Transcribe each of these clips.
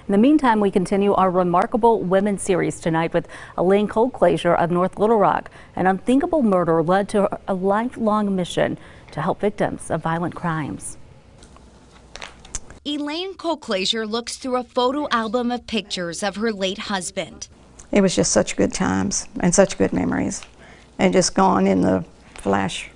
In the meantime, we continue our Remarkable Women series tonight with Elaine Colclasure of North Little Rock. An unthinkable murder led to a lifelong mission to help victims of violent crimes. Elaine Colclasure looks through a photo album of pictures of her late husband. It was just such good times and such good memories, and just gone in the flash,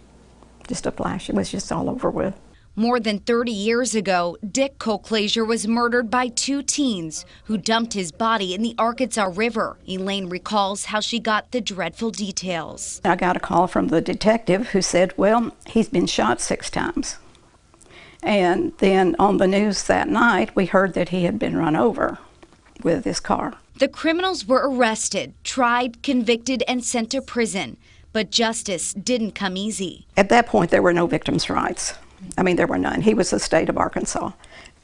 just a flash. It was just all over with. More than 30 years ago, Dick Colclasure was murdered by two teens who dumped his body in the Arkansas River. Elaine recalls how she got the dreadful details. I got a call from the detective who said, well, he's been shot 6 times. And then on the news that night, we heard that he had been run over with his car. The criminals were arrested, tried, convicted, and sent to prison. But justice didn't come easy. At that point, there were no victims' rights. I mean, there were none. He was the state of Arkansas.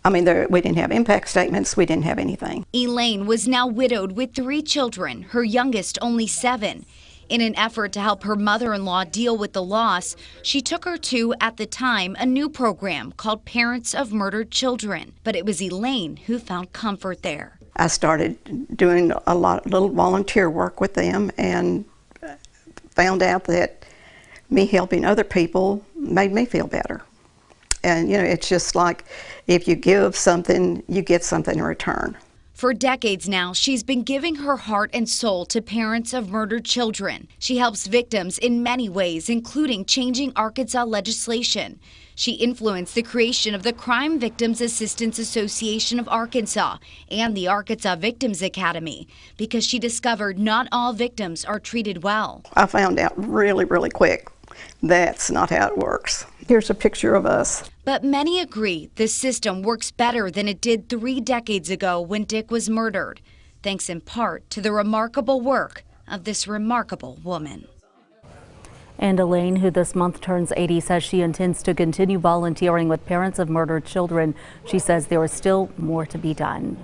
I mean, we didn't have impact statements. We didn't have anything. Elaine was now widowed with 3 children, her youngest only 7. In an effort to help her mother-in-law deal with the loss, she took her to, at the time, a new program called Parents of Murdered Children. But it was Elaine who found comfort there. I started doing a little volunteer work with them and found out that me helping other people made me feel better. And, you know, it's just like if you give something, you get something in return. For decades now, she's been giving her heart and soul to parents of murdered children. She helps victims in many ways, including changing Arkansas legislation. She influenced the creation of the Crime Victims Assistance Association of Arkansas and the Arkansas Victims Academy because she discovered not all victims are treated well. I found out really, really quick that's not how it works. Here's a picture of us. But many agree the system works better than it did 3 decades ago when Dick was murdered, thanks in part to the remarkable work of this remarkable woman. And Elaine, who this month turns 80, says she intends to continue volunteering with parents of murdered children. She says there is still more to be done.